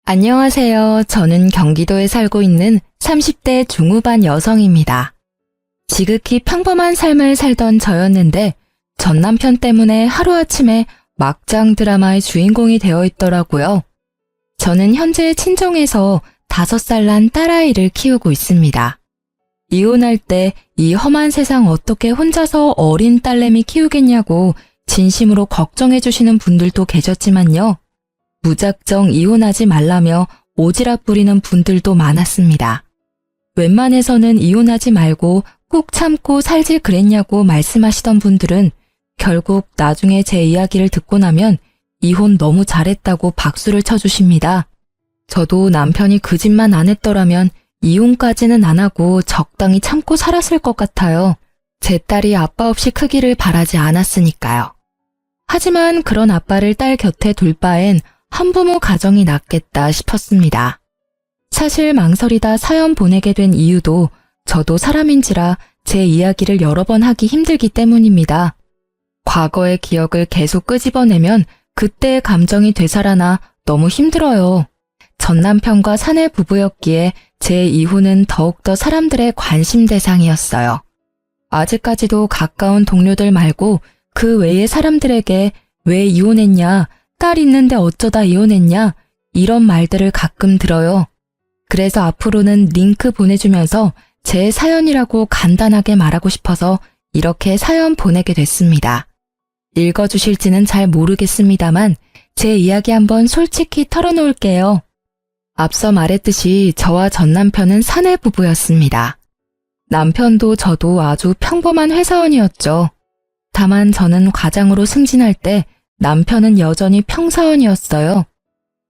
안녕하세요. 저는 경기도에 살고 있는 30대 중후반 여성입니다. 지극히 평범한 삶을 살던 저였는데 전 남편 때문에 하루아침에 막장 드라마의 주인공이 되어 있더라고요. 저는 현재 친정에서 5살 난 딸아이를 키우고 있습니다. 이혼할 때 이 험한 세상 어떻게 혼자서 어린 딸내미 키우겠냐고 진심으로 걱정해 주시는 분들도 계셨지만요. 무작정 이혼하지 말라며 오지랖 부리는 분들도 많았습니다. 웬만해서는 이혼하지 말고 꾹 참고 살지 그랬냐고 말씀하시던 분들은 결국 나중에 제 이야기를 듣고 나면 이혼 너무 잘했다고 박수를 쳐주십니다. 저도 남편이 그 짓만 안 했더라면 이혼까지는 안 하고 적당히 참고 살았을 것 같아요. 제 딸이 아빠 없이 크기를 바라지 않았으니까요. 하지만 그런 아빠를 딸 곁에 둘 바엔 한부모 가정이 낫겠다 싶었습니다. 사실 망설이다 사연 보내게 된 이유도 저도 사람인지라 제 이야기를 여러 번 하기 힘들기 때문입니다. 과거의 기억을 계속 끄집어내면 그때의 감정이 되살아나 너무 힘들어요. 전 남편과 사내 부부였기에 제 이혼은 더욱더 사람들의 관심 대상이었어요. 아직까지도 가까운 동료들 말고 그 외의 사람들에게 왜 이혼했냐, 딸 있는데 어쩌다 이혼했냐, 이런 말들을 가끔 들어요. 그래서 앞으로는 링크 보내주면서 제 사연이라고 간단하게 말하고 싶어서 이렇게 사연 보내게 됐습니다. 읽어주실지는 잘 모르겠습니다만 제 이야기 한번 솔직히 털어놓을게요. 앞서 말했듯이 저와 전 남편은 사내 부부였습니다. 남편도 저도 아주 평범한 회사원이었죠. 다만 저는 과장으로 승진할 때 남편은 여전히 평사원이었어요.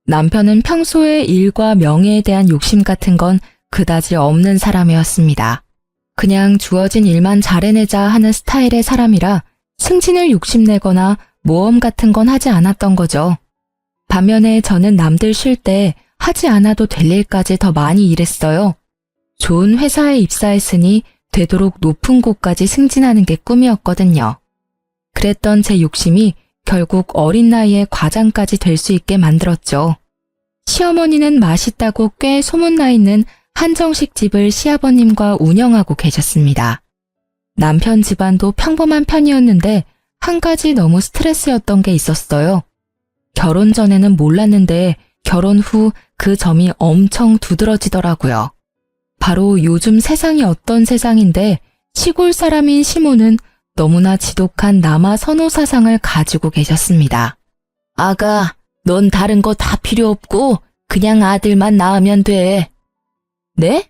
남편은 평소에 일과 명예에 대한 욕심 같은 건 그다지 없는 사람이었습니다. 그냥 주어진 일만 잘해내자 하는 스타일의 사람이라 승진을 욕심내거나 모험 같은 건 하지 않았던 거죠. 반면에 저는 남들 쉴 때 하지 않아도 될 일까지 더 많이 일했어요. 좋은 회사에 입사했으니 되도록 높은 곳까지 승진하는 게 꿈이었거든요. 그랬던 제 욕심이 결국 어린 나이에 과장까지 될 수 있게 만들었죠. 시어머니는 맛있다고 꽤 소문나 있는 한정식 집을 시아버님과 운영하고 계셨습니다. 남편 집안도 평범한 편이었는데 한 가지 너무 스트레스였던 게 있었어요. 결혼 전에는 몰랐는데 결혼 후 그 점이 엄청 두드러지더라고요. 바로 요즘 세상이 어떤 세상인데 시골 사람인 시모는 너무나 지독한 남아 선호 사상을 가지고 계셨습니다. 아가, 넌 다른 거 다 필요 없고 그냥 아들만 낳으면 돼. 네?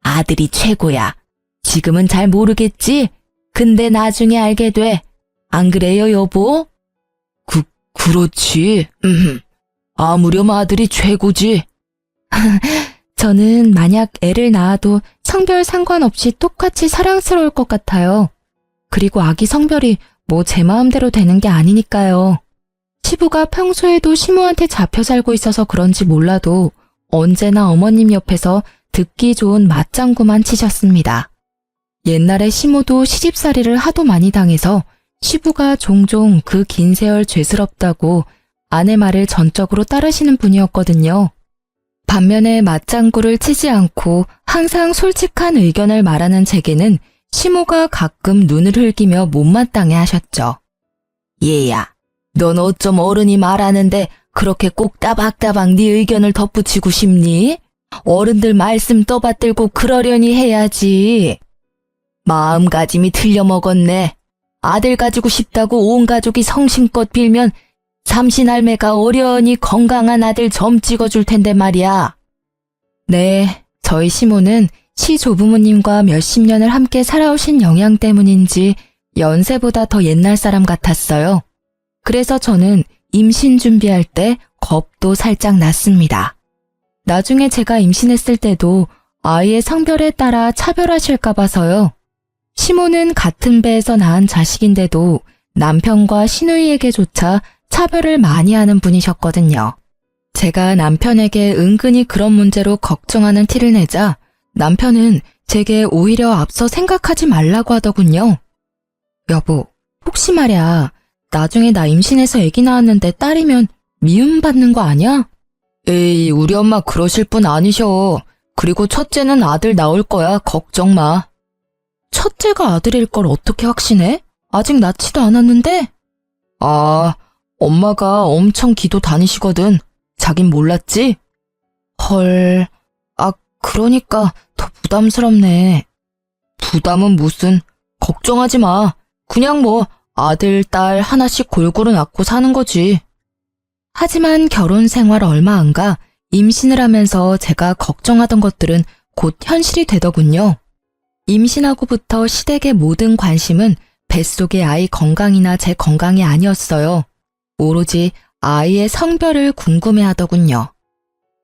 아들이 최고야. 지금은 잘 모르겠지? 근데 나중에 알게 돼. 안 그래요, 여보? 그렇지. 아무렴 아들이 최고지. 저는 만약 애를 낳아도 성별 상관없이 똑같이 사랑스러울 것 같아요. 그리고 아기 성별이 뭐 제 마음대로 되는 게 아니니까요. 시부가 평소에도 시모한테 잡혀 살고 있어서 그런지 몰라도 언제나 어머님 옆에서 듣기 좋은 맞장구만 치셨습니다. 옛날에 시모도 시집살이를 하도 많이 당해서 시부가 종종 그 긴 세월 죄스럽다고 아내 말을 전적으로 따르시는 분이었거든요. 반면에 맞장구를 치지 않고 항상 솔직한 의견을 말하는 제게는 시모가 가끔 눈을 흘기며 못마땅해 하셨죠. 얘야, 넌 어쩜 어른이 말하는데 그렇게 꼭 따박따박 네 의견을 덧붙이고 싶니? 어른들 말씀 떠받들고 그러려니 해야지. 마음가짐이 틀려먹었네. 아들 가지고 싶다고 온 가족이 성심껏 빌면 삼신할매가 어련히 건강한 아들 점 찍어줄 텐데 말이야. 네, 저희 시모는 시조부모님과 몇십 년을 함께 살아오신 영향 때문인지 연세보다 더 옛날 사람 같았어요. 그래서 저는 임신 준비할 때 겁도 살짝 났습니다. 나중에 제가 임신했을 때도 아이의 성별에 따라 차별하실까 봐서요. 시모는 같은 배에서 낳은 자식인데도 남편과 시누이에게조차 차별을 많이 하는 분이셨거든요. 제가 남편에게 은근히 그런 문제로 걱정하는 티를 내자 남편은 제게 오히려 앞서 생각하지 말라고 하더군요. 여보, 혹시 말이야, 나중에 나 임신해서 아기 낳았는데 딸이면 미움받는 거 아니야? 에이, 우리 엄마 그러실 분 아니셔. 그리고 첫째는 아들 나올 거야. 걱정 마. 첫째가 아들일 걸 어떻게 확신해? 아직 낳지도 않았는데? 아, 엄마가 엄청 기도 다니시거든. 자긴 몰랐지? 헐, 그러니까 더 부담스럽네. 부담은 무슨, 걱정하지 마. 그냥 뭐 아들, 딸 하나씩 골고루 낳고 사는 거지. 하지만 결혼 생활 얼마 안 가 임신을 하면서 제가 걱정하던 것들은 곧 현실이 되더군요. 임신하고부터 시댁의 모든 관심은 뱃속의 아이 건강이나 제 건강이 아니었어요. 오로지 아이의 성별을 궁금해하더군요.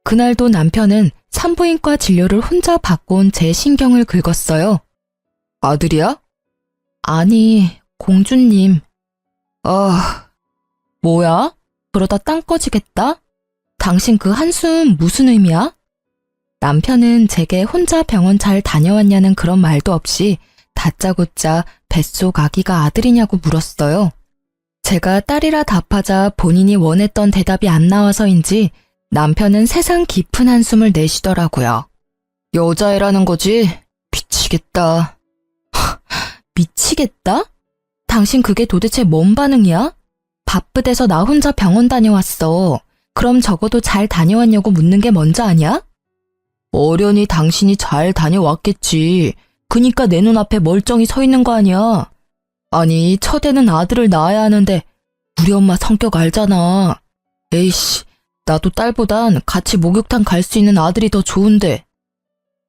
그날도 남편은 산부인과 진료를 혼자 받고 온 제 신경을 긁었어요. 아들이야? 아니, 공주님. 뭐야? 그러다 땅 꺼지겠다? 당신 그 한숨 무슨 의미야? 남편은 제게 혼자 병원 잘 다녀왔냐는 그런 말도 없이 다짜고짜 뱃속 아기가 아들이냐고 물었어요. 제가 딸이라 답하자 본인이 원했던 대답이 안 나와서인지 남편은 세상 깊은 한숨을 내쉬더라고요. 여자애라는 거지? 미치겠다. 미치겠다? 당신 그게 도대체 뭔 반응이야? 바쁘대서 나 혼자 병원 다녀왔어. 그럼 적어도 잘 다녀왔냐고 묻는 게 먼저 아니야? 어련히 당신이 잘 다녀왔겠지. 그니까 내 눈앞에 멀쩡히 서 있는 거 아니야. 아니, 첫애는 아들을 낳아야 하는데 우리 엄마 성격 알잖아. 에이씨, 나도 딸보단 같이 목욕탕 갈 수 있는 아들이 더 좋은데.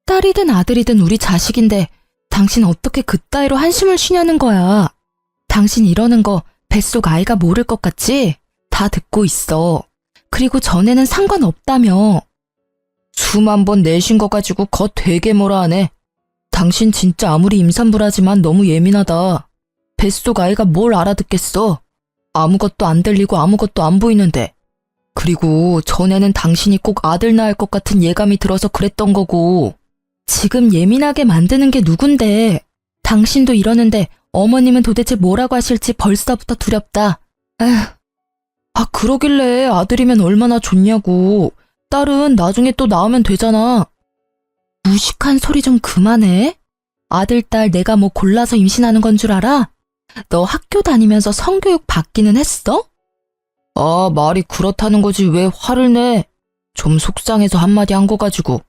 딸이든 아들이든 우리 자식인데 당신 어떻게 그따위로 한숨을 쉬냐는 거야. 당신 이러는 거 뱃속 아이가 모를 것 같지? 다 듣고 있어. 그리고 전에는 상관없다며. 수만 번 내쉰 거 가지고 거 되게 뭐라 하네. 당신 진짜 아무리 임산부라지만 너무 예민하다. 뱃속 아이가 뭘 알아듣겠어. 아무것도 안 들리고 아무것도 안 보이는데. 그리고 전에는 당신이 꼭 아들 낳을 것 같은 예감이 들어서 그랬던 거고. 지금 예민하게 만드는 게 누군데. 당신도 이러는데 어머님은 도대체 뭐라고 하실지 벌써부터 두렵다. 에휴. 그러길래 아들이면 얼마나 좋냐고. 딸은 나중에 또 낳으면 되잖아. 무식한 소리 좀 그만해. 아들, 딸 내가 뭐 골라서 임신하는 건 줄 알아? 너 학교 다니면서 성교육 받기는 했어? 말이 그렇다는 거지 왜 화를 내? 좀 속상해서 한마디 한 거 가지고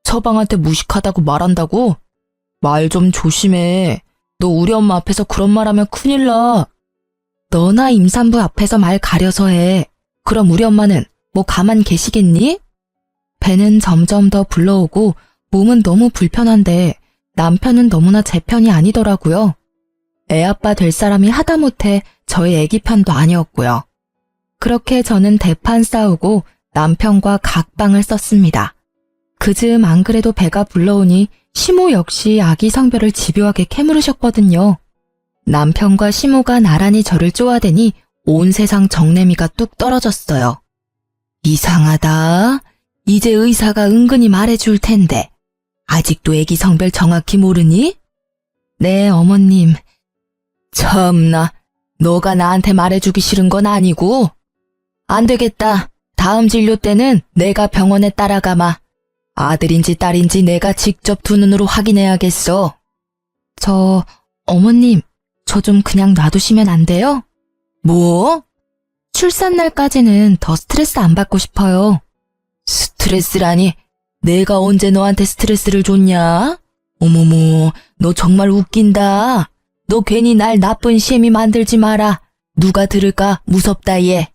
서방한테 무식하다고 말한다고? 말 좀 조심해. 너 우리 엄마 앞에서 그런 말 하면 큰일 나. 너나 임산부 앞에서 말 가려서 해. 그럼 우리 엄마는 뭐 가만 계시겠니? 배는 점점 더 불러오고 몸은 너무 불편한데 남편은 너무나 제 편이 아니더라고요. 애아빠 될 사람이 하다못해 저희 애기 편도 아니었고요. 그렇게 저는 대판 싸우고 남편과 각방을 썼습니다. 그즈음 안 그래도 배가 불러오니 시모 역시 아기 성별을 집요하게 캐물으셨거든요. 남편과 시모가 나란히 저를 쪼아대니 온 세상 정내미가 뚝 떨어졌어요. 이상하다. 이제 의사가 은근히 말해줄 텐데 아직도 애기 성별 정확히 모르니? 네, 어머님. 참나, 너가 나한테 말해주기 싫은 건 아니고? 안 되겠다. 다음 진료 때는 내가 병원에 따라가마. 아들인지 딸인지 내가 직접 두 눈으로 확인해야겠어. 어머님, 저 좀 그냥 놔두시면 안 돼요? 뭐? 출산날까지는 더 스트레스 안 받고 싶어요. 스트레스라니? 내가 언제 너한테 스트레스를 줬냐? 어머머, 너 정말 웃긴다. 너 괜히 날 나쁜 시애미 만들지 마라. 누가 들을까 무섭다 얘.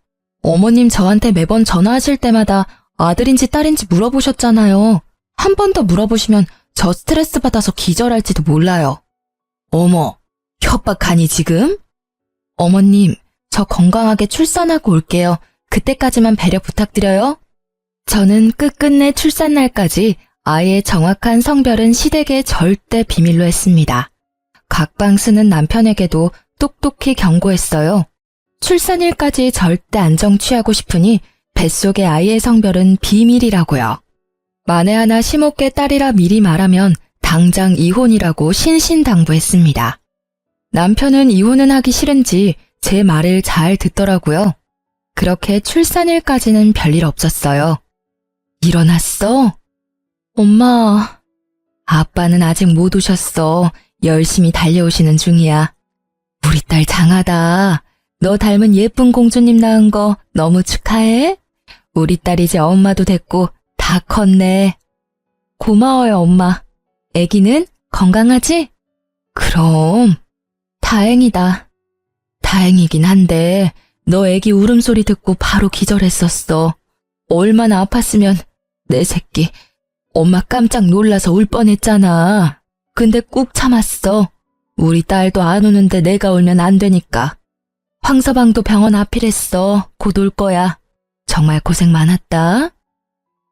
어머님 저한테 매번 전화하실 때마다 아들인지 딸인지 물어보셨잖아요. 한 번 더 물어보시면 저 스트레스 받아서 기절할지도 몰라요. 어머, 협박하니 지금? 어머님, 저 건강하게 출산하고 올게요. 그때까지만 배려 부탁드려요. 저는 끝끝내 출산날까지 아이의 정확한 성별은 시댁에 절대 비밀로 했습니다. 각방 쓰는 남편에게도 똑똑히 경고했어요. 출산일까지 절대 안정 취하고 싶으니 뱃속의 아이의 성별은 비밀이라고요. 만에 하나 시모께 딸이라 미리 말하면 당장 이혼이라고 신신당부했습니다. 남편은 이혼은 하기 싫은지 제 말을 잘 듣더라고요. 그렇게 출산일까지는 별일 없었어요. 일어났어? 엄마, 아빠는 아직 못 오셨어. 열심히 달려오시는 중이야. 우리 딸 장하다. 너 닮은 예쁜 공주님 낳은 거 너무 축하해. 우리 딸 이제 엄마도 됐고 다 컸네. 고마워요, 엄마. 애기는 건강하지? 그럼. 다행이다. 다행이긴 한데 너 애기 울음소리 듣고 바로 기절했었어. 얼마나 아팠으면 내 새끼. 엄마 깜짝 놀라서 울 뻔했잖아. 근데 꾹 참았어. 우리 딸도 안 우는데 내가 울면 안 되니까. 황서방도 병원 앞이랬어. 곧 올 거야. 정말 고생 많았다.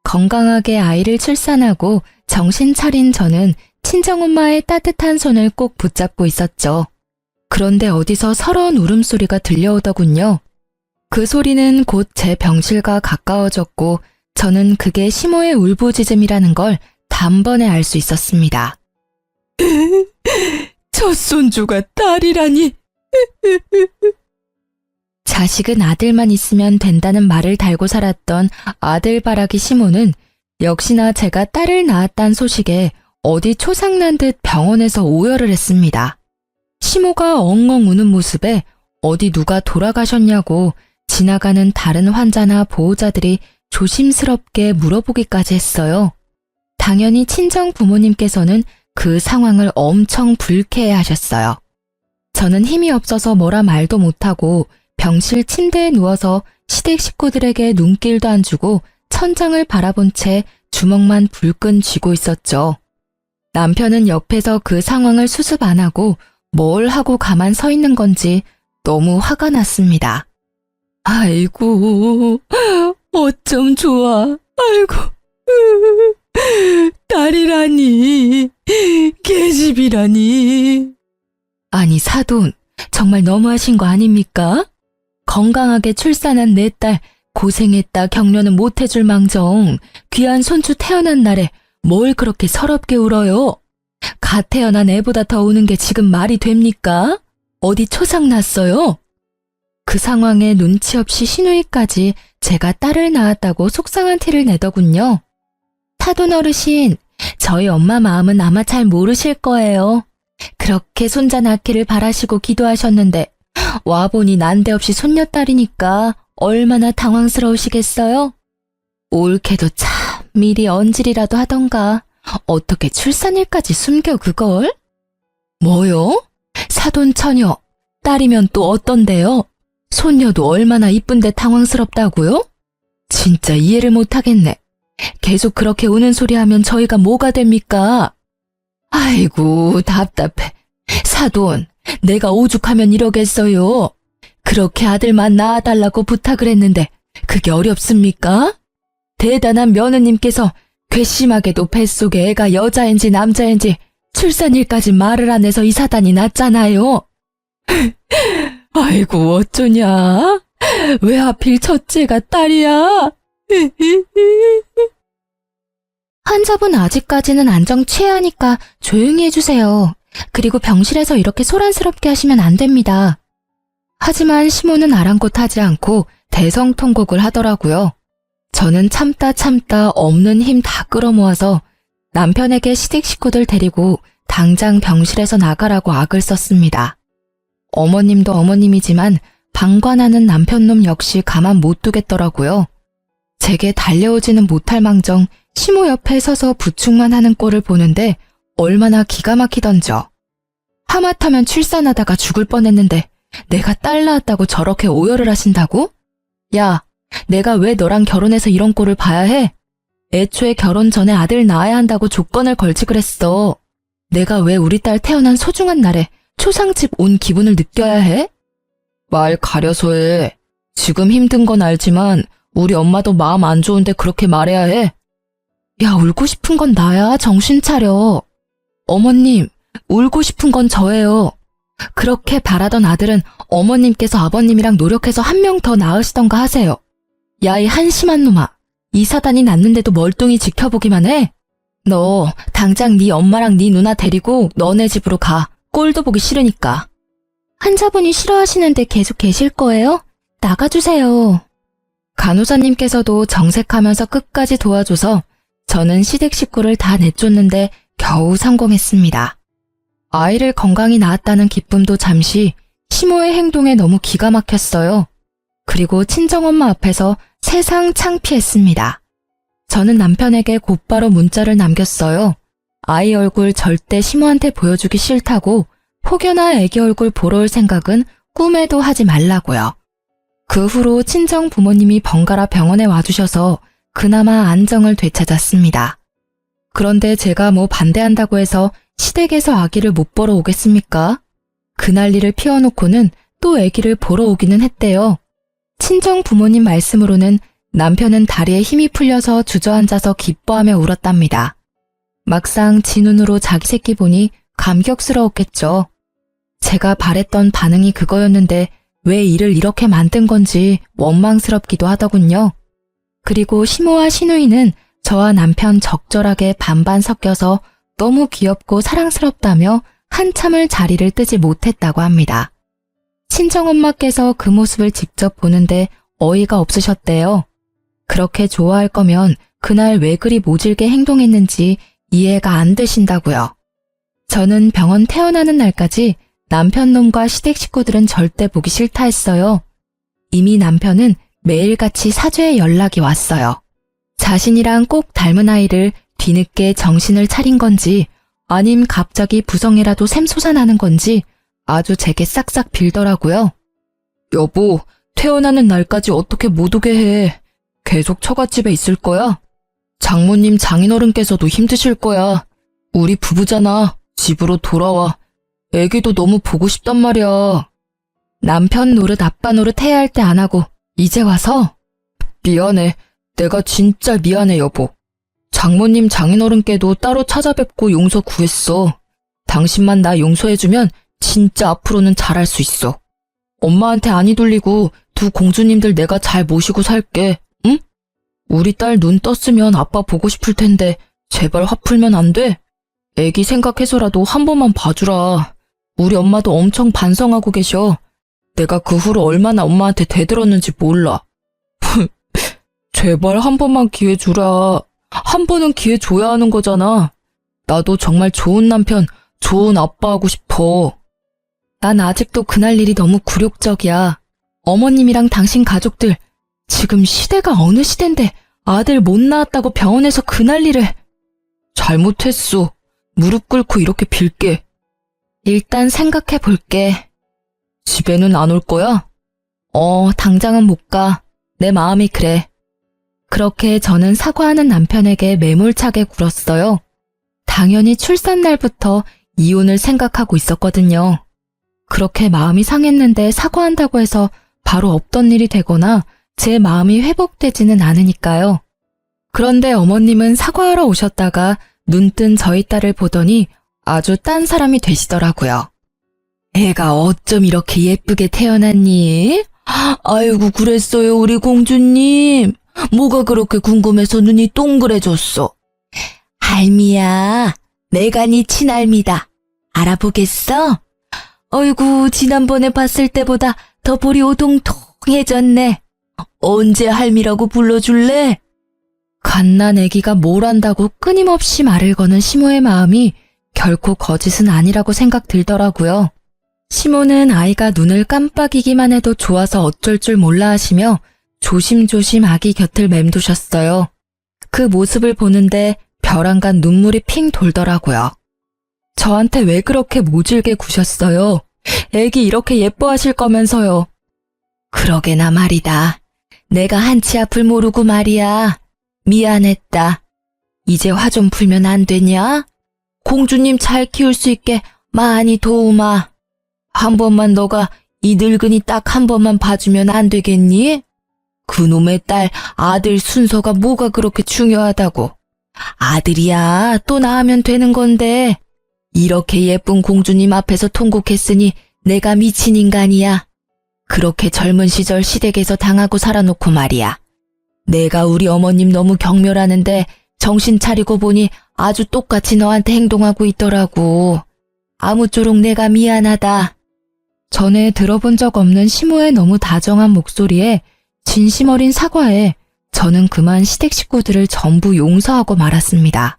건강하게 아이를 출산하고 정신 차린 저는 친정엄마의 따뜻한 손을 꼭 붙잡고 있었죠. 그런데 어디서 서러운 울음소리가 들려오더군요. 그 소리는 곧 제 병실과 가까워졌고 저는 그게 시모의 울부짖음이라는 걸 단번에 알 수 있었습니다. 첫 손주가 딸이라니. 자식은 아들만 있으면 된다는 말을 달고 살았던 아들바라기 시모는 역시나 제가 딸을 낳았다는 소식에 어디 초상난 듯 병원에서 오열을 했습니다. 시모가 엉엉 우는 모습에 어디 누가 돌아가셨냐고 지나가는 다른 환자나 보호자들이 조심스럽게 물어보기까지 했어요. 당연히 친정 부모님께서는 그 상황을 엄청 불쾌해하셨어요. 저는 힘이 없어서 뭐라 말도 못하고 병실 침대에 누워서 시댁 식구들에게 눈길도 안 주고 천장을 바라본 채 주먹만 불끈 쥐고 있었죠. 남편은 옆에서 그 상황을 수습 안 하고 뭘 하고 가만 서 있는 건지 너무 화가 났습니다. 아이고, 어쩜 좋아. 아이고, 딸이라니, 계집이라니. 아니, 사돈, 정말 너무하신 거 아닙니까? 건강하게 출산한 내 딸 고생했다 격려는 못해줄 망정 귀한 손주 태어난 날에 뭘 그렇게 서럽게 울어요? 갓 태어난 애보다 더 우는 게 지금 말이 됩니까? 어디 초상 났어요? 그 상황에 눈치 없이 시누이까지 제가 딸을 낳았다고 속상한 티를 내더군요. 사돈 어르신, 저희 엄마 마음은 아마 잘 모르실 거예요. 그렇게 손자 낳기를 바라시고 기도하셨는데 와보니 난데없이 손녀딸이니까 얼마나 당황스러우시겠어요? 옳게도 참 미리 언질이라도 하던가 어떻게 출산일까지 숨겨 그걸? 뭐요? 사돈 처녀, 딸이면 또 어떤데요? 손녀도 얼마나 이쁜데 당황스럽다고요? 진짜 이해를 못하겠네. 계속 그렇게 우는 소리 하면 저희가 뭐가 됩니까? 아이고 답답해. 사돈, 내가 오죽하면 이러겠어요. 그렇게 아들만 낳아달라고 부탁을 했는데 그게 어렵습니까? 대단한 며느님께서 괘씸하게도 뱃속에 애가 여자인지 남자인지 출산일까지 말을 안 해서 이 사단이 났잖아요. 아이고 어쩌냐? 왜 하필 첫째가 딸이야? 환자분 아직까지는 안정 취하니까 조용히 해주세요. 그리고 병실에서 이렇게 소란스럽게 하시면 안 됩니다. 하지만 시모는 아랑곳하지 않고 대성통곡을 하더라고요. 저는 참다 없는 힘 다 끌어모아서 남편에게 시댁 식구들 데리고 당장 병실에서 나가라고 악을 썼습니다. 어머님도 어머님이지만 방관하는 남편놈 역시 가만 못 두겠더라고요. 제게 달려오지는 못할 망정 시모 옆에 서서 부축만 하는 꼴을 보는데 얼마나 기가 막히던져. 하마터면 출산하다가 죽을 뻔했는데 내가 딸 낳았다고 저렇게 오열을 하신다고? 야, 내가 왜 너랑 결혼해서 이런 꼴을 봐야 해? 애초에 결혼 전에 아들 낳아야 한다고 조건을 걸지 그랬어. 내가 왜 우리 딸 태어난 소중한 날에 초상집 온 기분을 느껴야 해? 말 가려서 해. 지금 힘든 건 알지만 우리 엄마도 마음 안 좋은데 그렇게 말해야 해. 야, 울고 싶은 건 나야. 정신 차려. 어머님, 울고 싶은 건 저예요. 그렇게 바라던 아들은 어머님께서 아버님이랑 노력해서 한 명 더 낳으시던가 하세요. 야, 이 한심한 놈아. 이 사단이 낳는데도 멀뚱히 지켜보기만 해? 너 당장 네 엄마랑 네 누나 데리고 너네 집으로 가. 꼴도 보기 싫으니까. 환자분이 싫어하시는데 계속 계실 거예요? 나가주세요. 간호사님께서도 정색하면서 끝까지 도와줘서 저는 시댁 식구를 다 내쫓는데 겨우 성공했습니다. 아이를 건강히 낳았다는 기쁨도 잠시 시모의 행동에 너무 기가 막혔어요. 그리고 친정엄마 앞에서 세상 창피했습니다. 저는 남편에게 곧바로 문자를 남겼어요. 아이 얼굴 절대 시모한테 보여주기 싫다고 혹여나 애기 얼굴 보러 올 생각은 꿈에도 하지 말라고요. 그 후로 친정 부모님이 번갈아 병원에 와주셔서 그나마 안정을 되찾았습니다. 그런데 제가 뭐 반대한다고 해서 시댁에서 아기를 못 보러 오겠습니까? 그 난리를 피워놓고는 또 아기를 보러 오기는 했대요. 친정 부모님 말씀으로는 남편은 다리에 힘이 풀려서 주저앉아서 기뻐하며 울었답니다. 막상 지 눈으로 자기 새끼 보니 감격스러웠겠죠. 제가 바랬던 반응이 그거였는데 왜 일을 이렇게 만든 건지 원망스럽기도 하더군요. 그리고 시모와 시누이는 저와 남편 적절하게 반반 섞여서 너무 귀엽고 사랑스럽다며 한참을 자리를 뜨지 못했다고 합니다. 친정엄마께서 그 모습을 직접 보는데 어이가 없으셨대요. 그렇게 좋아할 거면 그날 왜 그리 모질게 행동했는지 이해가 안 되신다고요. 저는 병원 태어나는 날까지 남편 놈과 시댁 식구들은 절대 보기 싫다 했어요. 이미 남편은 매일같이 사죄의 연락이 왔어요. 자신이랑 꼭 닮은 아이를 뒤늦게 정신을 차린 건지 아님 갑자기 부성이라도 샘솟아나는 건지 아주 제게 싹싹 빌더라고요. 여보, 태어나는 날까지 어떻게 못 오게 해. 계속 처갓집에 있을 거야? 장모님 장인어른께서도 힘드실 거야. 우리 부부잖아. 집으로 돌아와. 애기도 너무 보고 싶단 말이야. 남편 노릇 아빠 노릇 해야 할 때 안 하고 이제 와서? 미안해. 내가 진짜 미안해 여보. 장모님 장인어른께도 따로 찾아뵙고 용서 구했어. 당신만 나 용서해주면 진짜 앞으로는 잘할 수 있어. 엄마한테 안이 돌리고 두 공주님들 내가 잘 모시고 살게. 응? 우리 딸 눈 떴으면 아빠 보고 싶을 텐데 제발 화 풀면 안 돼? 애기 생각해서라도 한 번만 봐주라. 우리 엄마도 엄청 반성하고 계셔. 내가 그 후로 얼마나 엄마한테 대들었는지 몰라. 제발 한 번만 기회 주라. 한 번은 기회 줘야 하는 거잖아. 나도 정말 좋은 남편, 좋은 아빠 하고 싶어. 난 아직도 그날 일이 너무 굴욕적이야. 어머님이랑 당신 가족들, 지금 시대가 어느 시대인데 아들 못 낳았다고 병원에서 그 난리를. 잘못했어. 무릎 꿇고 이렇게 빌게. 일단 생각해 볼게. 집에는 안 올 거야? 당장은 못 가. 내 마음이 그래. 그렇게 저는 사과하는 남편에게 매몰차게 굴었어요. 당연히 출산 날부터 이혼을 생각하고 있었거든요. 그렇게 마음이 상했는데 사과한다고 해서 바로 없던 일이 되거나 제 마음이 회복되지는 않으니까요. 그런데 어머님은 사과하러 오셨다가 눈뜬 저희 딸을 보더니 아주 딴 사람이 되시더라고요. 애가 어쩜 이렇게 예쁘게 태어났니? 아이고 그랬어요 우리 공주님. 뭐가 그렇게 궁금해서 눈이 동그래졌어. 할미야, 내가 네 친할미다. 알아보겠어? 어이구 지난번에 봤을 때보다 더 볼이 오동통해졌네. 언제 할미라고 불러줄래? 갓난 애기가 뭘 안다고 끊임없이 말을 거는 시모의 마음이 결코 거짓은 아니라고 생각 들더라고요. 시모는 아이가 눈을 깜빡이기만 해도 좋아서 어쩔 줄 몰라 하시며 조심조심 아기 곁을 맴도셨어요. 그 모습을 보는데 벼랑간 눈물이 핑 돌더라고요. 저한테 왜 그렇게 모질게 구셨어요? 애기 이렇게 예뻐하실 거면서요. 그러게나 말이다. 내가 한치 앞을 모르고 말이야. 미안했다. 이제 화 좀 풀면 안 되냐? 공주님 잘 키울 수 있게 많이 도우마. 한 번만 너가 이 늙은이 딱 한 번만 봐주면 안 되겠니? 그놈의 딸 아들 순서가 뭐가 그렇게 중요하다고. 아들이야 또 낳으면 되는 건데. 이렇게 예쁜 공주님 앞에서 통곡했으니 내가 미친 인간이야. 그렇게 젊은 시절 시댁에서 당하고 살아놓고 말이야. 내가 우리 어머님 너무 경멸하는데 정신 차리고 보니 아주 똑같이 너한테 행동하고 있더라고. 아무쪼록 내가 미안하다. 전에 들어본 적 없는 시모의 너무 다정한 목소리에 진심 어린 사과에 저는 그만 시댁 식구들을 전부 용서하고 말았습니다.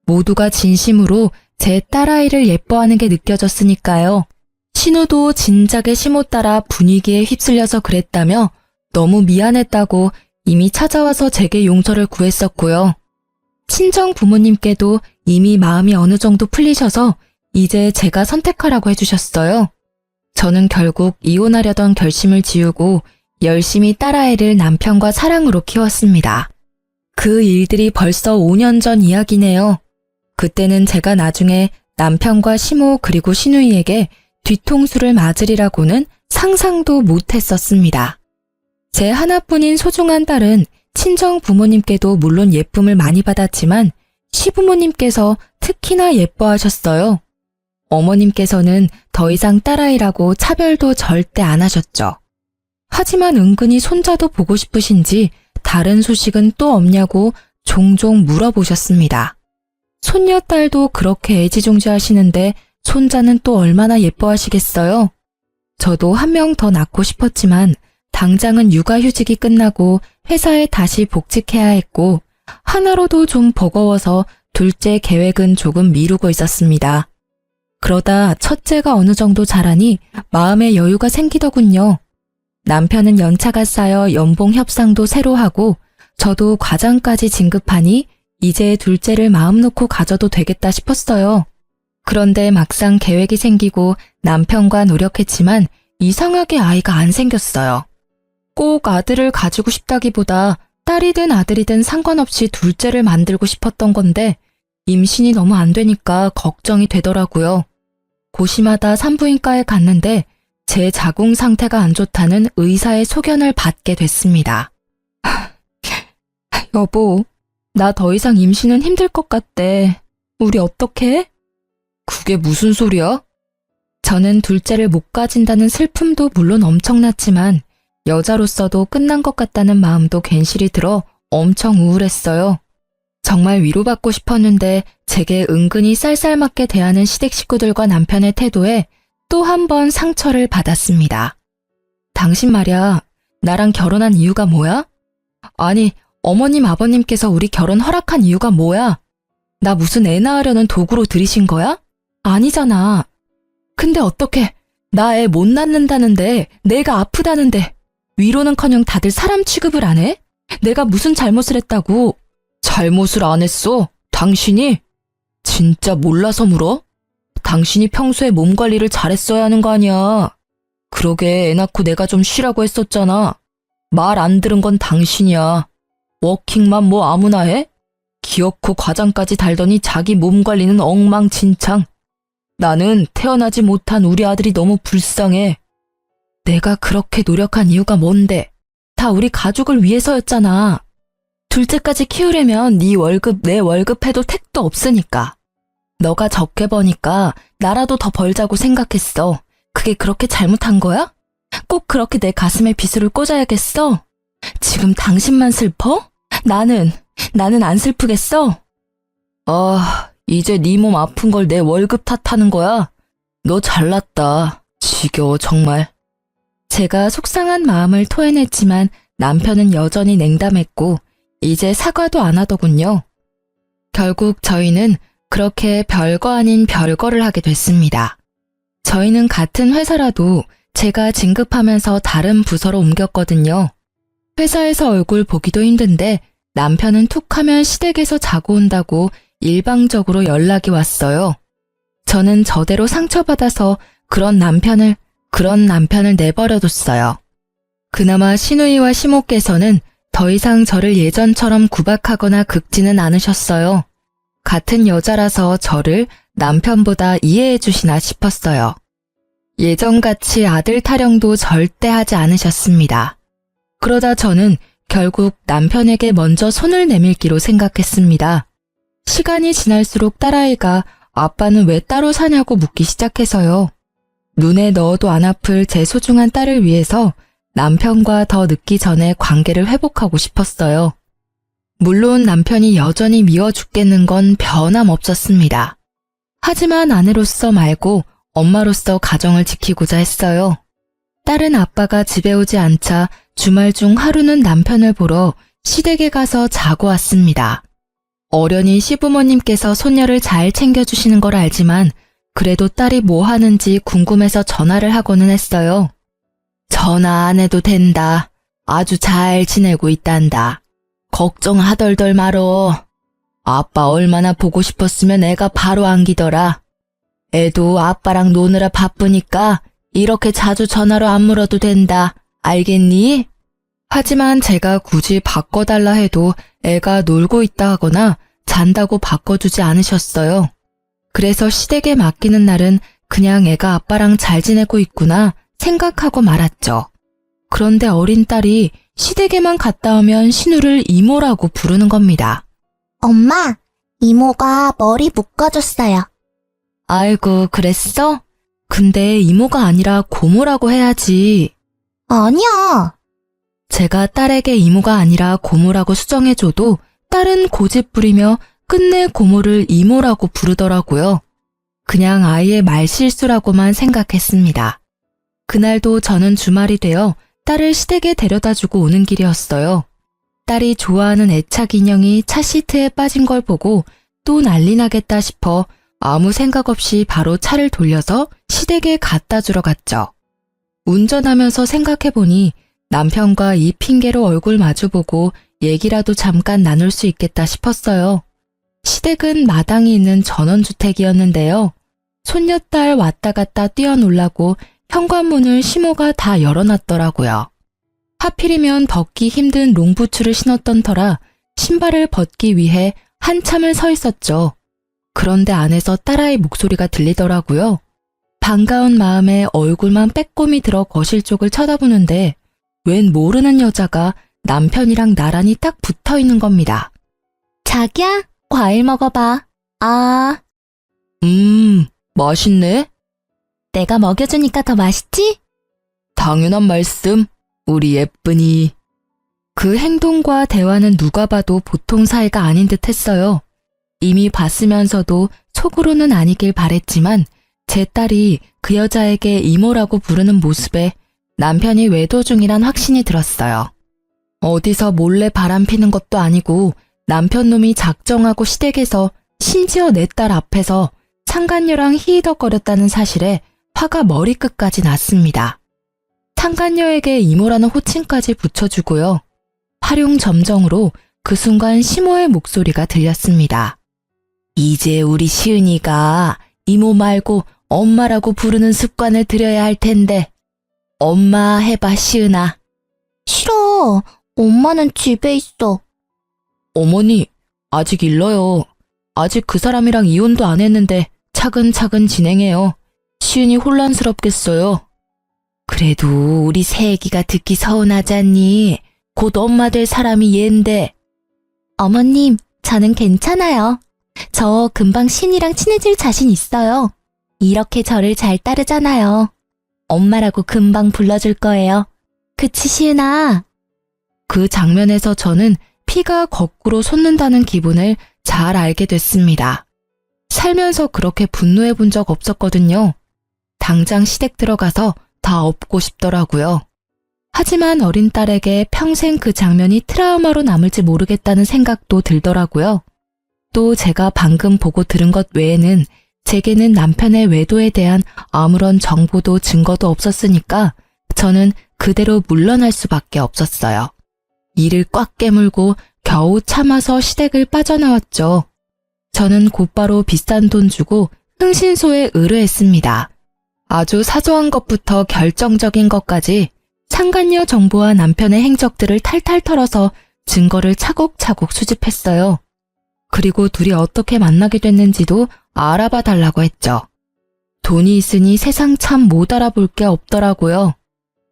모두가 진심으로 제 딸아이를 예뻐하는 게 느껴졌으니까요. 신우도 진작에 시모 따라 분위기에 휩쓸려서 그랬다며 너무 미안했다고 이미 찾아와서 제게 용서를 구했었고요. 친정 부모님께도 이미 마음이 어느 정도 풀리셔서 이제 제가 선택하라고 해주셨어요. 저는 결국 이혼하려던 결심을 지우고 열심히 딸아이를 남편과 사랑으로 키웠습니다. 그 일들이 벌써 5년 전 이야기네요. 그때는 제가 나중에 남편과 시모 그리고 시누이에게 뒤통수를 맞으리라고는 상상도 못했었습니다. 제 하나뿐인 소중한 딸은 친정 부모님께도 물론 예쁨을 많이 받았지만 시부모님께서 특히나 예뻐하셨어요. 어머님께서는 더 이상 딸아이라고 차별도 절대 안 하셨죠. 하지만 은근히 손자도 보고 싶으신지 다른 소식은 또 없냐고 종종 물어보셨습니다. 손녀딸도 그렇게 애지중지하시는데 손자는 또 얼마나 예뻐하시겠어요? 저도 한 명 더 낳고 싶었지만 당장은 육아휴직이 끝나고 회사에 다시 복직해야 했고 하나로도 좀 버거워서 둘째 계획은 조금 미루고 있었습니다. 그러다 첫째가 어느 정도 자라니 마음의 여유가 생기더군요. 남편은 연차가 쌓여 연봉 협상도 새로 하고 저도 과장까지 진급하니 이제 둘째를 마음 놓고 가져도 되겠다 싶었어요. 그런데 막상 계획이 생기고 남편과 노력했지만 이상하게 아이가 안 생겼어요. 꼭 아들을 가지고 싶다기보다 딸이든 아들이든 상관없이 둘째를 만들고 싶었던 건데 임신이 너무 안 되니까 걱정이 되더라고요. 고심하다 산부인과에 갔는데 제 자궁 상태가 안 좋다는 의사의 소견을 받게 됐습니다. 여보, 나 더 이상 임신은 힘들 것 같대. 우리 어떡해? 그게 무슨 소리야? 저는 둘째를 못 가진다는 슬픔도 물론 엄청났지만 여자로서도 끝난 것 같다는 마음도 괜시리 들어 엄청 우울했어요. 정말 위로받고 싶었는데 제게 은근히 쌀쌀맞게 대하는 시댁 식구들과 남편의 태도에 또 한 번 상처를 받았습니다. 당신 말이야, 나랑 결혼한 이유가 뭐야? 아니, 어머님 아버님께서 우리 결혼 허락한 이유가 뭐야? 나 무슨 애 낳으려는 도구로 들이신 거야? 아니잖아. 근데 어떻게 나 애 못 낳는다는데 내가 아프다는데 위로는커녕 다들 사람 취급을 안 해? 내가 무슨 잘못을 했다고? 잘못을 안 했어? 당신이? 진짜 몰라서 물어? 당신이 평소에 몸 관리를 잘했어야 하는 거 아니야. 그러게 애 낳고 내가 좀 쉬라고 했었잖아. 말 안 들은 건 당신이야. 워킹맘 뭐 아무나 해? 기어코 과장까지 달더니 자기 몸 관리는 엉망진창. 나는 태어나지 못한 우리 아들이 너무 불쌍해. 내가 그렇게 노력한 이유가 뭔데? 다 우리 가족을 위해서였잖아. 둘째까지 키우려면 네 월급 내 월급 해도 택도 없으니까. 너가 적게 버니까 나라도 더 벌자고 생각했어. 그게 그렇게 잘못한 거야? 꼭 그렇게 내 가슴에 비수를 꽂아야겠어? 지금 당신만 슬퍼? 나는 안 슬프겠어? 이제 네 몸 아픈 걸 내 월급 탓하는 거야? 너 잘났다. 지겨워 정말. 제가 속상한 마음을 토해냈지만 남편은 여전히 냉담했고 이제 사과도 안 하더군요. 결국 저희는 그렇게 별거 아닌 별거를 하게 됐습니다. 저희는 같은 회사라도 제가 진급하면서 다른 부서로 옮겼거든요. 회사에서 얼굴 보기도 힘든데 남편은 툭하면 시댁에서 자고 온다고 일방적으로 연락이 왔어요. 저는 저대로 상처받아서 그런 남편을 내버려뒀어요. 그나마 시누이와 시모께서는 더 이상 저를 예전처럼 구박하거나 긁지는 않으셨어요. 같은 여자라서 저를 남편보다 이해해 주시나 싶었어요. 예전같이 아들 타령도 절대 하지 않으셨습니다. 그러다 저는 결국 남편에게 먼저 손을 내밀기로 생각했습니다. 시간이 지날수록 딸아이가 아빠는 왜 따로 사냐고 묻기 시작해서요. 눈에 넣어도 안 아플 제 소중한 딸을 위해서 남편과 더 늦기 전에 관계를 회복하고 싶었어요. 물론 남편이 여전히 미워 죽겠는 건 변함없었습니다. 하지만 아내로서 말고 엄마로서 가정을 지키고자 했어요. 딸은 아빠가 집에 오지 않자 주말 중 하루는 남편을 보러 시댁에 가서 자고 왔습니다. 어련히 시부모님께서 손녀를 잘 챙겨주시는 걸 알지만 그래도 딸이 뭐 하는지 궁금해서 전화를 하고는 했어요. 전화 안 해도 된다. 아주 잘 지내고 있단다. 걱정하덜덜 말어. 아빠 얼마나 보고 싶었으면 애가 바로 안기더라. 애도 아빠랑 노느라 바쁘니까 이렇게 자주 전화로 안 물어도 된다. 알겠니? 하지만 제가 굳이 바꿔달라 해도 애가 놀고 있다 하거나 잔다고 바꿔주지 않으셨어요. 그래서 시댁에 맡기는 날은 그냥 애가 아빠랑 잘 지내고 있구나 생각하고 말았죠. 그런데 어린 딸이 시댁에만 갔다 오면 신우를 이모라고 부르는 겁니다. 엄마, 이모가 머리 묶어줬어요. 아이고, 그랬어? 근데 이모가 아니라 고모라고 해야지. 아니야. 제가 딸에게 이모가 아니라 고모라고 수정해줘도 딸은 고집 부리며 끝내 고모를 이모라고 부르더라고요. 그냥 아이의 말실수라고만 생각했습니다. 그날도 저는 주말이 되어 딸을 시댁에 데려다주고 오는 길이었어요. 딸이 좋아하는 애착 인형이 차 시트에 빠진 걸 보고 또 난리 나겠다 싶어 아무 생각 없이 바로 차를 돌려서 시댁에 갖다 주러 갔죠. 운전하면서 생각해보니 남편과 이 핑계로 얼굴 마주보고 얘기라도 잠깐 나눌 수 있겠다 싶었어요. 시댁은 마당이 있는 전원주택이었는데요. 손녀딸 왔다 갔다 뛰어놀라고 현관문을 시모가 다 열어놨더라고요. 하필이면 벗기 힘든 롱부츠를 신었던 터라 신발을 벗기 위해 한참을 서 있었죠. 그런데 안에서 딸아이 목소리가 들리더라고요. 반가운 마음에 얼굴만 빼꼼히 들어 거실 쪽을 쳐다보는데 웬 모르는 여자가 남편이랑 나란히 딱 붙어 있는 겁니다. 자기야, 과일 먹어봐. 아, 맛있네? 내가 먹여주니까 더 맛있지? 당연한 말씀, 우리 예쁜이. 그 행동과 대화는 누가 봐도 보통 사이가 아닌 듯 했어요. 이미 봤으면서도 속으로는 아니길 바랬지만 제 딸이 그 여자에게 이모라고 부르는 모습에 남편이 외도 중이란 확신이 들었어요. 어디서 몰래 바람 피는 것도 아니고 남편 놈이 작정하고 시댁에서 심지어 내 딸 앞에서 상간녀랑 히히덕거렸다는 사실에 화가 머리끝까지 났습니다. 상간녀에게 이모라는 호칭까지 붙여주고요. 활용점정으로 그 순간 시모의 목소리가 들렸습니다. 이제 우리 시은이가 이모 말고 엄마라고 부르는 습관을 들여야 할 텐데. 엄마 해봐, 시은아. 싫어. 엄마는 집에 있어. 어머니, 아직 일러요. 아직 그 사람이랑 이혼도 안 했는데 차근차근 진행해요. 시은이 혼란스럽겠어요. 그래도 우리 새애기가 듣기 서운하잖니. 곧 엄마 될 사람이 얜데. 어머님, 저는 괜찮아요. 저 금방 신이랑 친해질 자신 있어요. 이렇게 저를 잘 따르잖아요. 엄마라고 금방 불러줄 거예요. 그치, 시은아? 그 장면에서 저는 피가 거꾸로 솟는다는 기분을 잘 알게 됐습니다. 살면서 그렇게 분노해 본 적 없었거든요. 당장 시댁 들어가서 다 엎고 싶더라고요. 하지만 어린 딸에게 평생 그 장면이 트라우마로 남을지 모르겠다는 생각도 들더라고요. 또 제가 방금 보고 들은 것 외에는 제게는 남편의 외도에 대한 아무런 정보도 증거도 없었으니까 저는 그대로 물러날 수밖에 없었어요. 이를 꽉 깨물고 겨우 참아서 시댁을 빠져나왔죠. 저는 곧바로 비싼 돈 주고 흥신소에 의뢰했습니다. 아주 사소한 것부터 결정적인 것까지 상간녀 정보와 남편의 행적들을 탈탈 털어서 증거를 차곡차곡 수집했어요. 그리고 둘이 어떻게 만나게 됐는지도 알아봐 달라고 했죠. 돈이 있으니 세상 참 못 알아볼 게 없더라고요.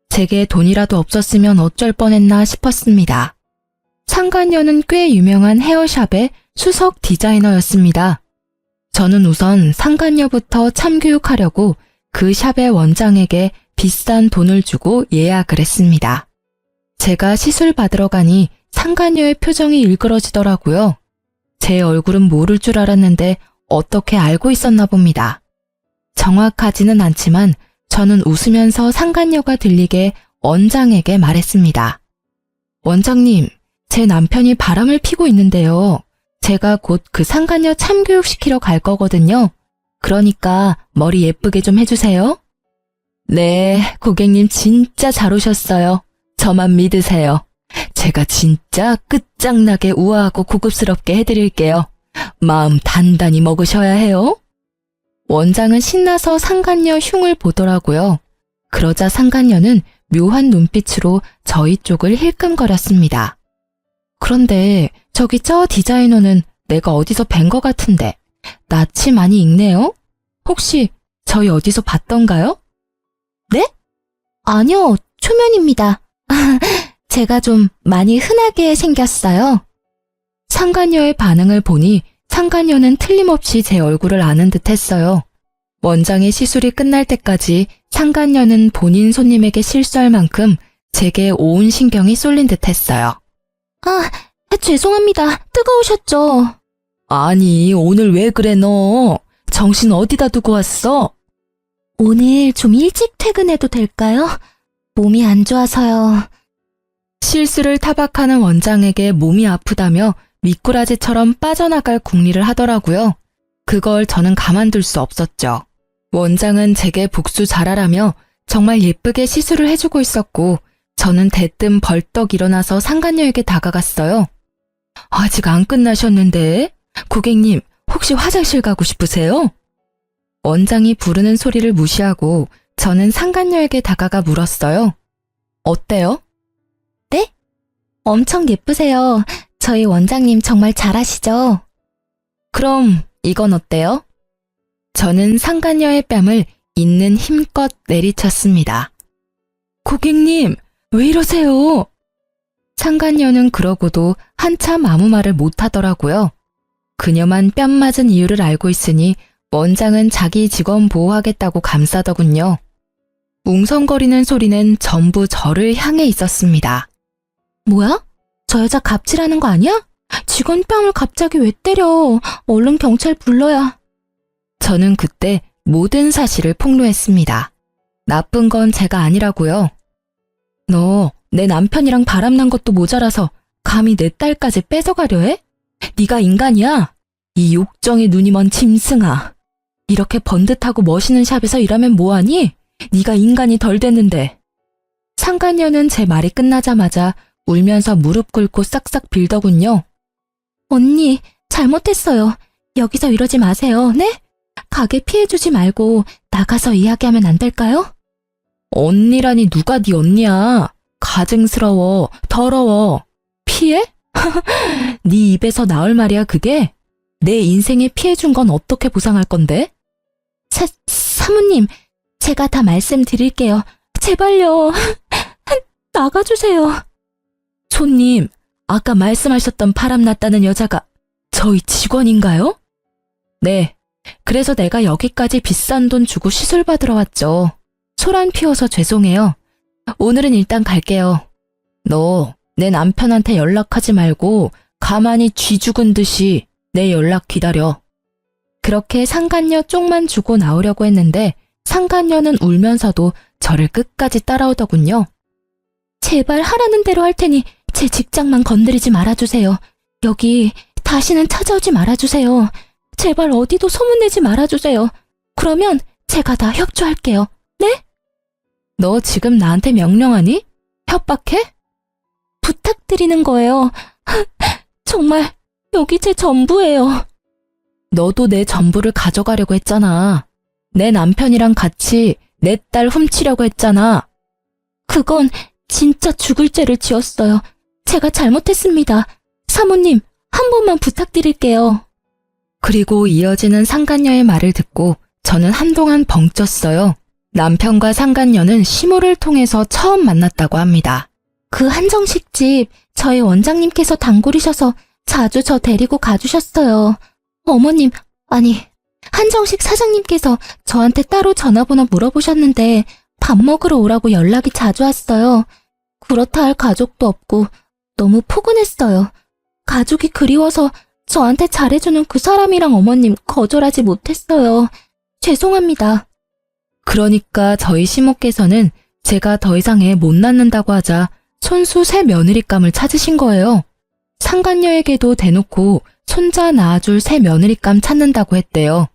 제게 돈이라도 없었으면 어쩔 뻔했나 싶었습니다. 상간녀는 꽤 유명한 헤어샵의 수석 디자이너였습니다. 저는 우선 상간녀부터 참교육하려고 그 샵의 원장에게 비싼 돈을 주고 예약을 했습니다. 제가 시술 받으러 가니 상간녀의 표정이 일그러지더라고요. 제 얼굴은 모를 줄 알았는데 어떻게 알고 있었나 봅니다. 정확하지는 않지만 저는 웃으면서 상간녀가 들리게 원장에게 말했습니다. 원장님, 제 남편이 바람을 피고 있는데요. 제가 곧 그 상간녀 참교육시키러 갈 거거든요. 그러니까 머리 예쁘게 좀 해주세요. 네, 고객님 진짜 잘 오셨어요. 저만 믿으세요. 제가 진짜 끝장나게 우아하고 고급스럽게 해드릴게요. 마음 단단히 먹으셔야 해요. 원장은 신나서 상간녀 흉을 보더라고요. 그러자 상간녀는 묘한 눈빛으로 저희 쪽을 힐끔거렸습니다. 그런데 저기 저 디자이너는 내가 어디서 뵌 것 같은데 낯이 많이 익네요? 혹시 저희 어디서 봤던가요? 네? 아니요, 초면입니다. 제가 좀 많이 흔하게 생겼어요. 상간녀의 반응을 보니 상간녀는 틀림없이 제 얼굴을 아는 듯 했어요. 원장의 시술이 끝날 때까지 상간녀는 본인 손님에게 실수할 만큼 제게 온 신경이 쏠린 듯 했어요. 아, 죄송합니다. 뜨거우셨죠? 아니, 오늘 왜 그래 너? 정신 어디다 두고 왔어? 오늘 좀 일찍 퇴근해도 될까요? 몸이 안 좋아서요. 실수를 타박하는 원장에게 몸이 아프다며 미꾸라지처럼 빠져나갈 궁리를 하더라고요. 그걸 저는 가만둘 수 없었죠. 원장은 제게 복수 잘하라며 정말 예쁘게 시술을 해주고 있었고 저는 대뜸 벌떡 일어나서 상간녀에게 다가갔어요. 아직 안 끝나셨는데? 고객님, 혹시 화장실 가고 싶으세요? 원장이 부르는 소리를 무시하고 저는 상간녀에게 다가가 물었어요. 어때요? 네? 엄청 예쁘세요. 저희 원장님 정말 잘하시죠? 그럼 이건 어때요? 저는 상간녀의 뺨을 있는 힘껏 내리쳤습니다. 고객님, 왜 이러세요? 상간녀는 그러고도 한참 아무 말을 못하더라고요. 그녀만 뺨 맞은 이유를 알고 있으니 원장은 자기 직원 보호하겠다고 감싸더군요. 웅성거리는 소리는 전부 저를 향해 있었습니다. 뭐야? 저 여자 갑질하는 거 아니야? 직원 뺨을 갑자기 왜 때려? 얼른 경찰 불러야. 저는 그때 모든 사실을 폭로했습니다. 나쁜 건 제가 아니라고요. 너 내 남편이랑 바람난 것도 모자라서 감히 내 딸까지 뺏어가려 해? 네가 인간이야? 이 욕정에 눈이 먼 짐승아. 이렇게 번듯하고 멋있는 샵에서 일하면 뭐하니? 네가 인간이 덜 됐는데. 상간녀는 제 말이 끝나자마자 울면서 무릎 꿇고 싹싹 빌더군요. 언니, 잘못했어요. 여기서 이러지 마세요, 네? 가게 피해주지 말고 나가서 이야기하면 안 될까요? 언니라니 누가 네 언니야. 가증스러워, 더러워. 피해? 네 입에서 나올 말이야 그게? 내 인생에 피해준 건 어떻게 보상할 건데? 사모님, 제가 다 말씀드릴게요. 제발요. 나가주세요. 손님, 아까 말씀하셨던 바람났다는 여자가 저희 직원인가요? 네, 그래서 내가 여기까지 비싼 돈 주고 시술 받으러 왔죠. 소란 피워서 죄송해요. 오늘은 일단 갈게요. 너 내 남편한테 연락하지 말고 가만히 쥐 죽은 듯이 내 연락 기다려. 그렇게 상간녀 쪽만 주고 나오려고 했는데 상간녀는 울면서도 저를 끝까지 따라오더군요. 제발 하라는 대로 할 테니 제 직장만 건드리지 말아주세요. 여기 다시는 찾아오지 말아주세요. 제발 어디도 소문내지 말아주세요. 그러면 제가 다 협조할게요. 네? 너 지금 나한테 명령하니? 협박해? 부탁드리는 거예요. 정말 여기 제 전부예요. 너도 내 전부를 가져가려고 했잖아. 내 남편이랑 같이 내 딸 훔치려고 했잖아. 그건 진짜 죽을 죄를 지었어요. 제가 잘못했습니다. 사모님, 한 번만 부탁드릴게요. 그리고 이어지는 상간녀의 말을 듣고 저는 한동안 벙쪘어요. 남편과 상간녀는 시모를 통해서 처음 만났다고 합니다. 그 한정식 집 저희 원장님께서 단골이셔서 자주 저 데리고 가주셨어요. 어머님, 아니, 한정식 사장님께서 저한테 따로 전화번호 물어보셨는데 밥 먹으러 오라고 연락이 자주 왔어요. 그렇다 할 가족도 없고 너무 포근했어요. 가족이 그리워서 저한테 잘해주는 그 사람이랑 어머님 거절하지 못했어요. 죄송합니다. 그러니까 저희 시모께서는 제가 더 이상 애 못 낳는다고 하자 손수 새 며느리감을 찾으신 거예요. 상간녀에게도 대놓고 손자 낳아줄 새 며느리감 찾는다고 했대요.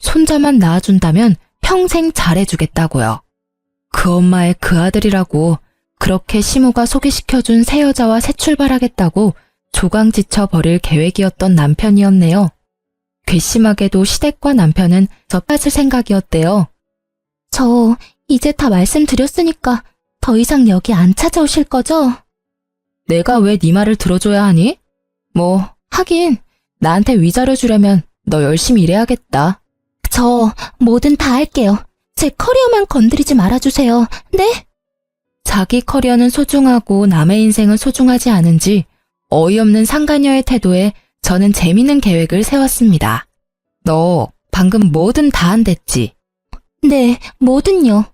손자만 낳아준다면 평생 잘해주겠다고요. 그 엄마의 그 아들이라고 그렇게 시모가 소개시켜준 새 여자와 새 출발하겠다고 조강지쳐 버릴 계획이었던 남편이었네요. 괘씸하게도 시댁과 남편은 저 빠질 생각이었대요. 저 이제 다 말씀드렸으니까 더 이상 여기 안 찾아오실 거죠? 내가 왜 네 말을 들어줘야 하니? 뭐 하긴 나한테 위자료 주려면 너 열심히 일해야겠다. 저 뭐든 다 할게요. 제 커리어만 건드리지 말아주세요. 네? 자기 커리어는 소중하고 남의 인생은 소중하지 않은지 어이없는 상간녀의 태도에 저는 재미있는 계획을 세웠습니다. 너 방금 뭐든 다 한댔지? 네, 뭐든요.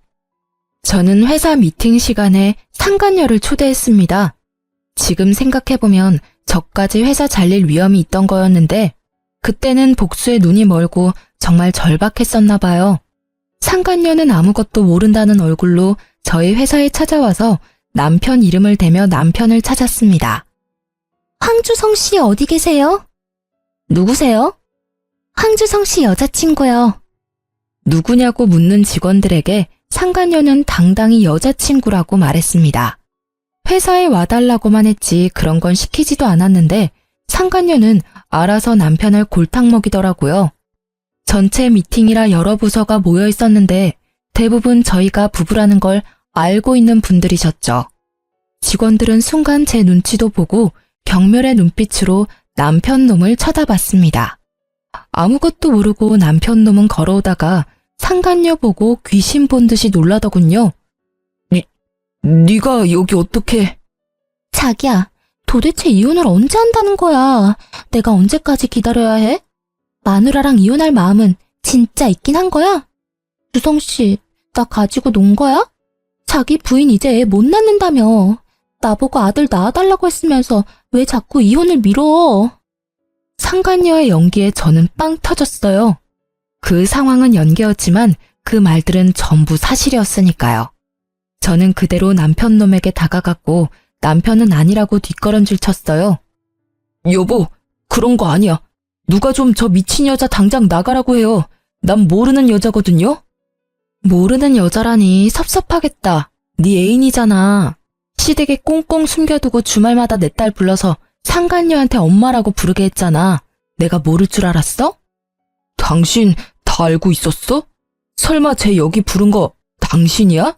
저는 회사 미팅 시간에 상간녀를 초대했습니다. 지금 생각해보면 저까지 회사 잘릴 위험이 있던 거였는데 그때는 복수에 눈이 멀고 정말 절박했었나 봐요. 상간녀는 아무것도 모른다는 얼굴로 저희 회사에 찾아와서 남편 이름을 대며 남편을 찾았습니다. 황주성 씨 어디 계세요? 누구세요? 황주성 씨 여자친구요. 누구냐고 묻는 직원들에게 상간녀는 당당히 여자친구라고 말했습니다. 회사에 와달라고만 했지 그런 건 시키지도 않았는데 상간녀는 알아서 남편을 골탕 먹이더라고요. 전체 미팅이라 여러 부서가 모여 있었는데 대부분 저희가 부부라는 걸 알고 있는 분들이셨죠. 직원들은 순간 제 눈치도 보고 경멸의 눈빛으로 남편 놈을 쳐다봤습니다. 아무것도 모르고 남편 놈은 걸어오다가 상간녀 보고 귀신 본 듯이 놀라더군요. 네가 여기 어떻게... 자기야, 도대체 이혼을 언제 한다는 거야? 내가 언제까지 기다려야 해? 마누라랑 이혼할 마음은 진짜 있긴 한 거야? 주성 씨, 나 가지고 논 거야? 자기 부인 이제 애 못 낳는다며. 나보고 아들 낳아달라고 했으면서 왜 자꾸 이혼을 미뤄? 상간녀의 연기에 저는 빵 터졌어요. 그 상황은 연기였지만 그 말들은 전부 사실이었으니까요. 저는 그대로 남편 놈에게 다가갔고 남편은 아니라고 뒷걸음질 쳤어요. 여보, 그런 거 아니야. 누가 좀 저 미친 여자 당장 나가라고 해요. 난 모르는 여자거든요. 모르는 여자라니 섭섭하겠다. 네 애인이잖아. 시댁에 꽁꽁 숨겨두고 주말마다 내 딸 불러서 상간녀한테 엄마라고 부르게 했잖아. 내가 모를 줄 알았어? 당신 다 알고 있었어? 설마 쟤 여기 부른 거 당신이야?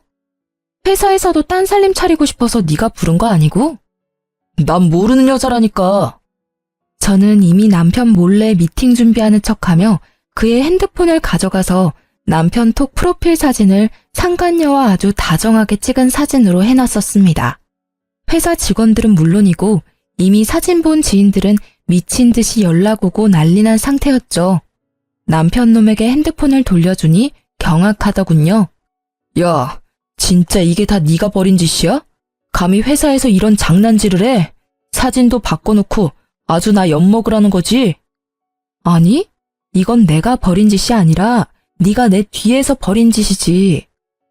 회사에서도 딴 살림 차리고 싶어서 네가 부른 거 아니고? 난 모르는 여자라니까. 저는 이미 남편 몰래 미팅 준비하는 척하며 그의 핸드폰을 가져가서 남편 톡 프로필 사진을 상간녀와 아주 다정하게 찍은 사진으로 해놨었습니다. 회사 직원들은 물론이고 이미 사진 본 지인들은 미친 듯이 연락 오고 난리난 상태였죠. 남편 놈에게 핸드폰을 돌려주니 경악하더군요. 야, 진짜 이게 다 네가 벌인 짓이야? 감히 회사에서 이런 장난질을 해? 사진도 바꿔놓고 아주 나 엿먹으라는 거지? 아니, 이건 내가 벌인 짓이 아니라 네가 내 뒤에서 벌인 짓이지.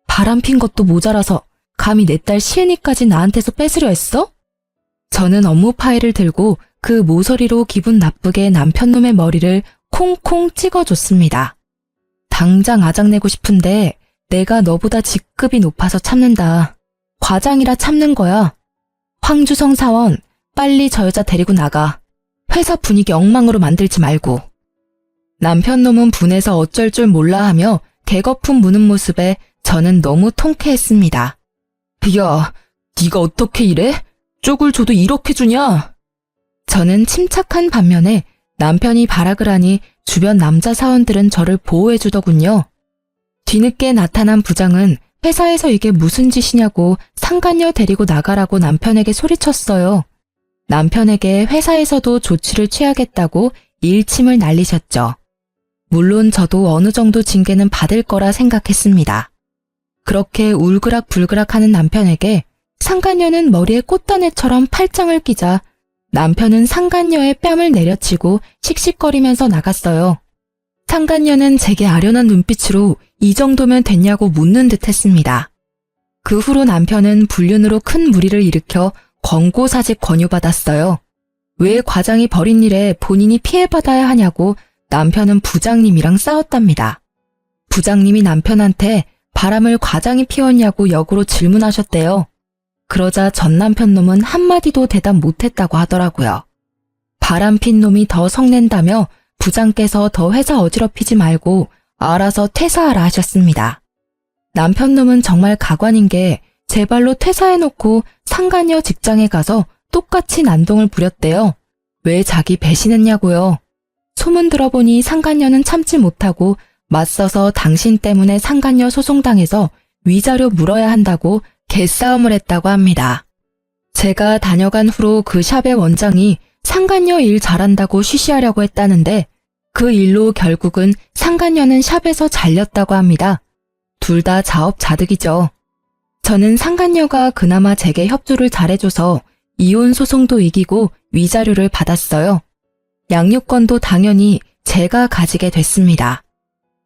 바람핀 것도 모자라서 감히 내 딸 시은이까지 나한테서 뺏으려 했어? 저는 업무 파일을 들고 그 모서리로 기분 나쁘게 남편 놈의 머리를 콩콩 찍어줬습니다. 당장 아작내고 싶은데 내가 너보다 직급이 높아서 참는다. 과장이라 참는 거야. 황주성 사원, 빨리 저 여자 데리고 나가. 회사 분위기 엉망으로 만들지 말고. 남편 놈은 분해서 어쩔 줄 몰라 하며 개거품 무는 모습에 저는 너무 통쾌했습니다. 야, 네가 어떻게 이래? 쪽을 줘도 이렇게 주냐? 저는 침착한 반면에 남편이 발악을 하니 주변 남자 사원들은 저를 보호해주더군요. 뒤늦게 나타난 부장은 회사에서 이게 무슨 짓이냐고 상간녀 데리고 나가라고 남편에게 소리쳤어요. 남편에게 회사에서도 조치를 취하겠다고 일침을 날리셨죠. 물론 저도 어느 정도 징계는 받을 거라 생각했습니다. 그렇게 울그락불그락하는 남편에게 상간녀는 머리에 꽃다네처럼 팔짱을 끼자 남편은 상간녀의 뺨을 내려치고 씩씩거리면서 나갔어요. 상간녀는 제게 아련한 눈빛으로 이 정도면 됐냐고 묻는 듯 했습니다. 그 후로 남편은 불륜으로 큰 무리를 일으켜 권고사직 권유받았어요. 왜 과장이 벌인 일에 본인이 피해받아야 하냐고 남편은 부장님이랑 싸웠답니다. 부장님이 남편한테 바람을 과장이 피웠냐고 역으로 질문하셨대요. 그러자 전 남편 놈은 한마디도 대답 못했다고 하더라고요. 바람 핀 놈이 더 성낸다며 부장께서 더 회사 어지럽히지 말고 알아서 퇴사하라 하셨습니다. 남편 놈은 정말 가관인 게 제 발로 퇴사해놓고 상간녀 직장에 가서 똑같이 난동을 부렸대요. 왜 자기 배신했냐고요. 소문 들어보니 상간녀는 참지 못하고 맞서서 당신 때문에 상간녀 소송당해서 위자료 물어야 한다고 개싸움을 했다고 합니다. 제가 다녀간 후로 그 샵의 원장이 상간녀 일 잘한다고 쉬쉬하려고 했다는데 그 일로 결국은 상간녀는 샵에서 잘렸다고 합니다. 둘 다 자업자득이죠. 저는 상간녀가 그나마 제게 협조를 잘해줘서 이혼 소송도 이기고 위자료를 받았어요. 양육권도 당연히 제가 가지게 됐습니다.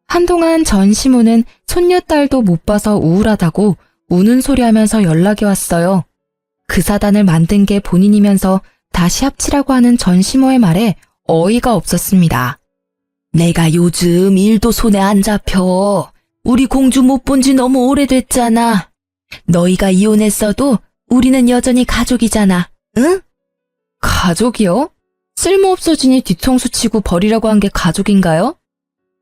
한동안 전 시모는 손녀딸도 못 봐서 우울하다고 우는 소리 하면서 연락이 왔어요. 그 사단을 만든 게 본인이면서 다시 합치라고 하는 전 시모의 말에 어이가 없었습니다. 내가 요즘 일도 손에 안 잡혀. 우리 공주 못 본 지 너무 오래됐잖아. 너희가 이혼했어도 우리는 여전히 가족이잖아. 응? 가족이요? 쓸모없어지니 뒤통수 치고 버리라고 한 게 가족인가요?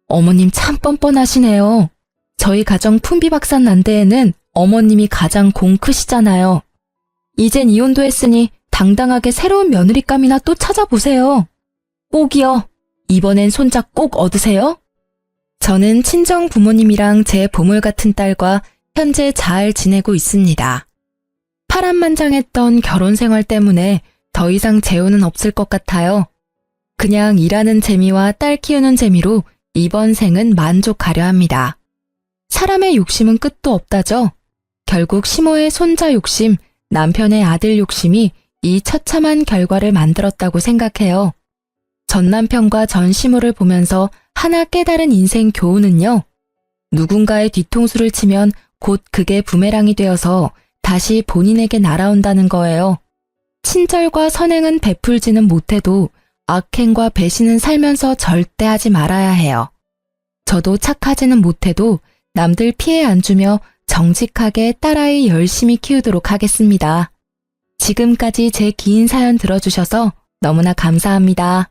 어머님 참 뻔뻔하시네요. 저희 가정 풍비박산 난 데에는 어머님이 가장 공 크시잖아요. 이젠 이혼도 했으니 당당하게 새로운 며느리감이나 또 찾아보세요. 꼭이요. 이번엔 손자 꼭 얻으세요. 저는 친정 부모님이랑 제 보물 같은 딸과 현재 잘 지내고 있습니다. 파란만장했던 결혼 생활 때문에 더 이상 재혼은 없을 것 같아요. 그냥 일하는 재미와 딸 키우는 재미로 이번 생은 만족하려 합니다. 사람의 욕심은 끝도 없다죠. 결국 시모의 손자 욕심, 남편의 아들 욕심이 이 처참한 결과를 만들었다고 생각해요. 전 남편과 전 시모를 보면서 하나 깨달은 인생 교훈은요. 누군가의 뒤통수를 치면 곧 그게 부메랑이 되어서 다시 본인에게 날아온다는 거예요. 친절과 선행은 베풀지는 못해도 악행과 배신은 살면서 절대 하지 말아야 해요. 저도 착하지는 못해도 남들 피해 안 주며 정직하게 딸아이 열심히 키우도록 하겠습니다. 지금까지 제 긴 사연 들어주셔서 너무나 감사합니다.